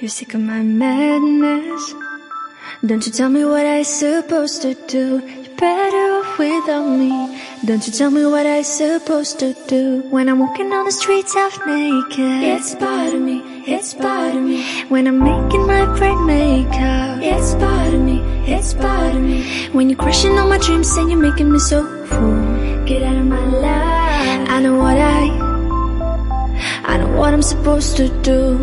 You're sick of my madness. Don't you tell me what I'm supposed to do. You're better off without me. Don't you tell me what I'm supposed to do. When I'm walking on the streets half naked, it's part of me, it's part of me. When I'm making my brain makeup, it's part of me, it's part of me. When you're crushing all my dreams and you're making me so full, get out of my life. I know what I'm supposed to do.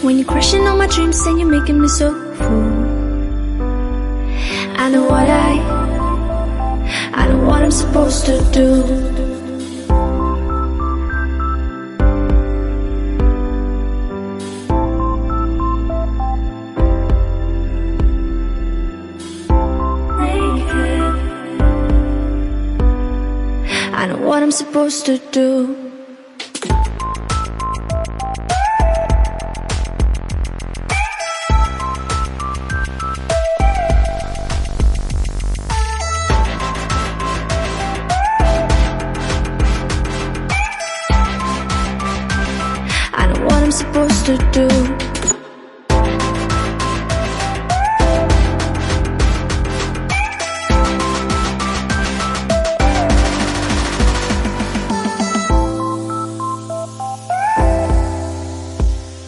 When you're crushing all my dreams and you're making me so full, I know what I'm supposed to do. I know what I'm supposed to do. Supposed to do.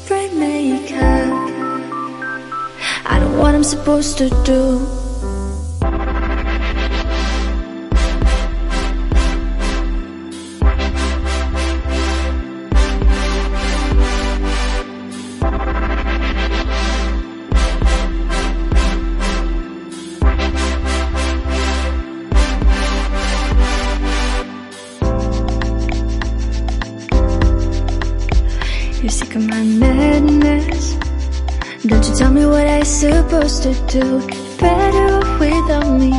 Brain makeup. I know what I'm supposed to do. You're sick of my madness. Don't you tell me what I'm supposed to do. You're better off without me.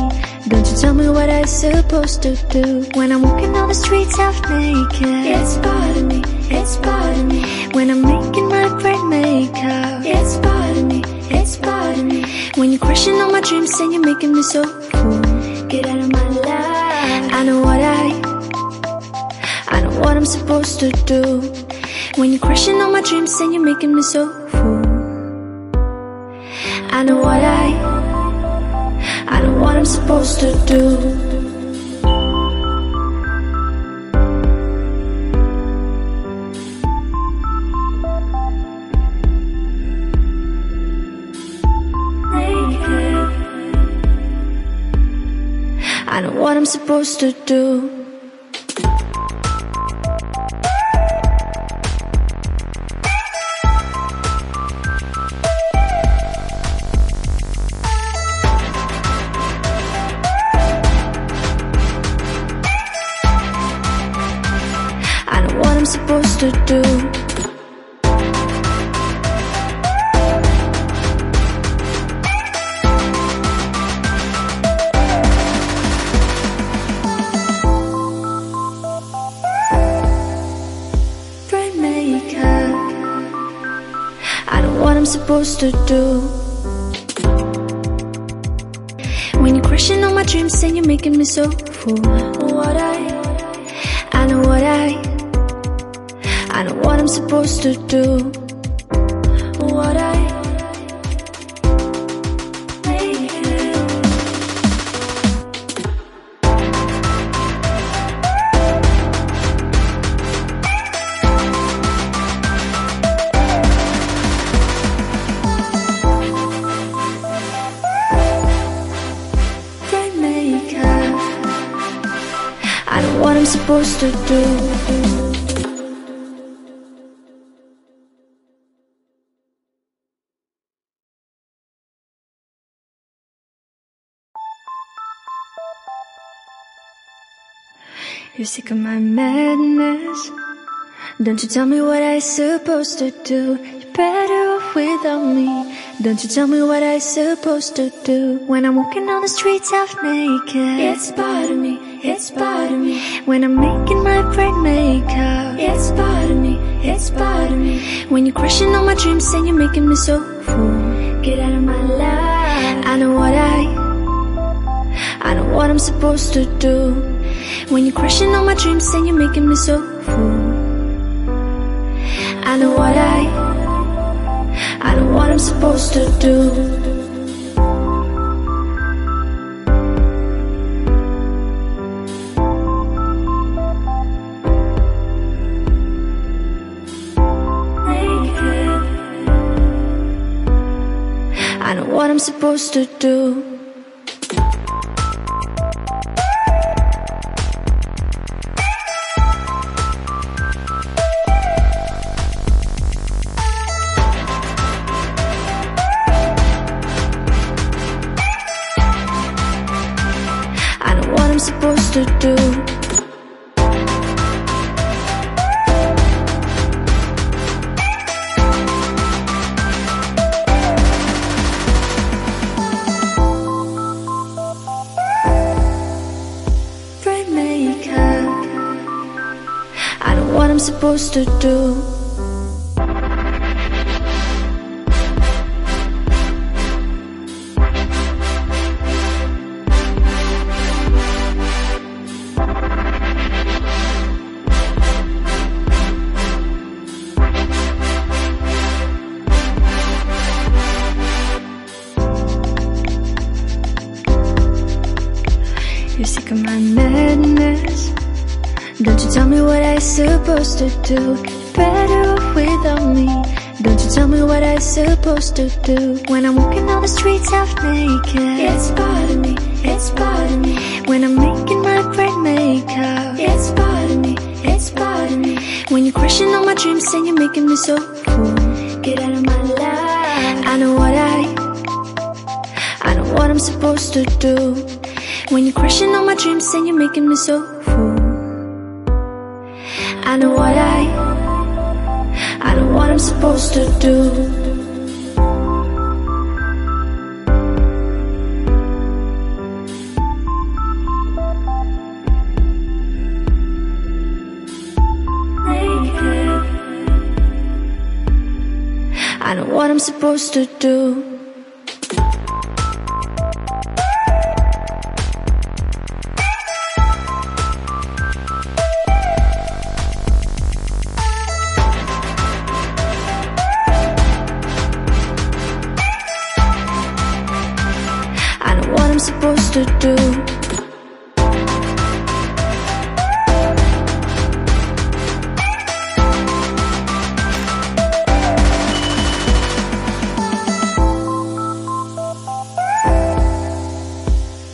Don't you tell me what I'm supposed to do. When I'm walking on the streets half naked, it's part of me, it's part of me. When I'm making my brain makeup, it's part of me, it's part of me. When you're crushing all my dreams and you're making me so full, get out of my life. I know what I'm supposed to do. When you're crushing all my dreams and you're making me so full, I know what I'm supposed to do. I know what I'm supposed to do. Supposed to do. Brain makeup. I know what I'm supposed to do. When you're crushing all my dreams and you're making me so full, I know what I'm supposed to do. Brain makeup. I know what I'm supposed to do. You're sick of my madness. Don't you tell me what I'm supposed to do. You're better off without me. Don't you tell me what I'm supposed to do. When I'm walking on the streets half naked, it's part of me, it's part of me. When I'm making my brain makeup, it's part of me, it's part of me. When you're crushing all my dreams and you're making me so full, get out of my life. I know what I'm supposed to do. When you're crushing all my dreams and you're making me so full, I know I know what I'm supposed to do. I know what I'm supposed to do. I know what I'm supposed to do. I know what I'm supposed to do. You're sick of my madness. Don't you tell me what I'm supposed to do. You're better off without me. Don't you tell me what I'm supposed to do. When I'm walking on the streets half naked, it's part of me, it's part of me. When I'm making my brain make out, it's part of me, it's part of me. When you're crushing all my dreams and you're making me so full, get out of my life. I know what I'm supposed to do. When you're crushing all my dreams and you're making me so full, I know what I'm supposed to do. I know what I'm supposed to do. I'm supposed to do.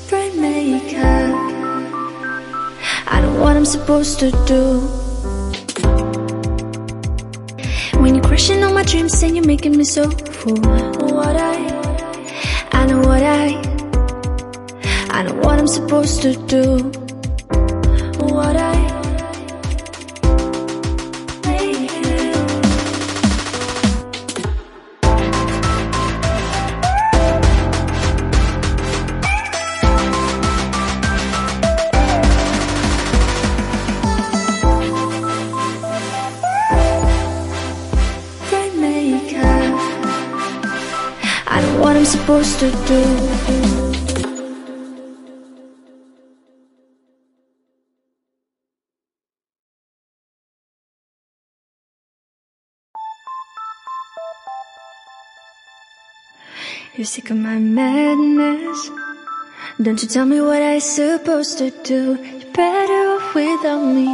Brain makeup. I know what I'm supposed to do. When you're crushing all my dreams and you're making me so full, I know what I'm supposed to do. I know what I'm supposed to do. You're sick of my madness. Don't you tell me what I'm supposed to do. You're better off without me.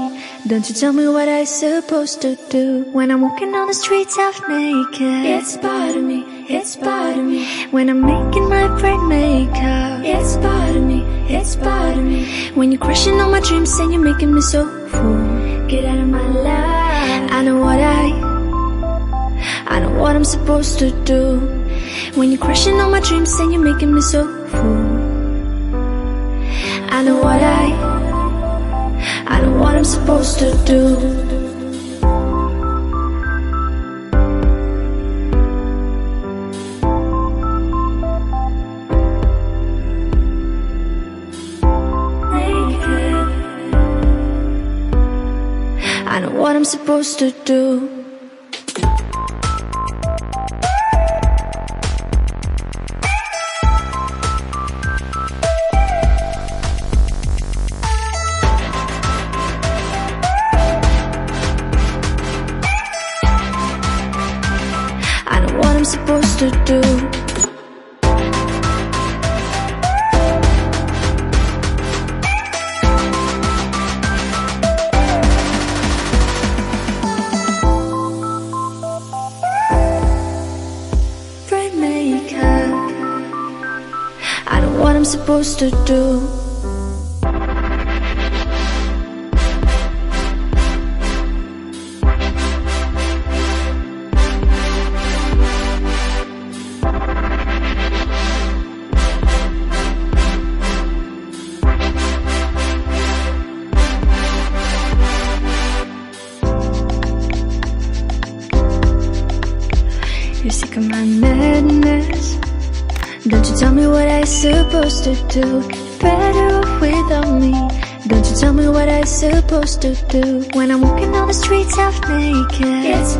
Don't you tell me what I'm supposed to do. When I'm walking on the streets half naked, it's part of me, it's part of me. When I'm making my brain make out, it's part of me, it's part of me. When you're crushing all my dreams and you're making me so full, get out of my life. I know what I'm supposed to do. When you're crushing all my dreams and you're making me so full, I know what I'm supposed to do. I know what I'm supposed to do. I'm supposed supposed to do? Rainmaker, I know what I'm supposed to do. You're sick of my madness. Don't you tell me what I supposed to do. You're better off without me. Don't you tell me what I supposed to do. When I'm walking down the streets half naked, it's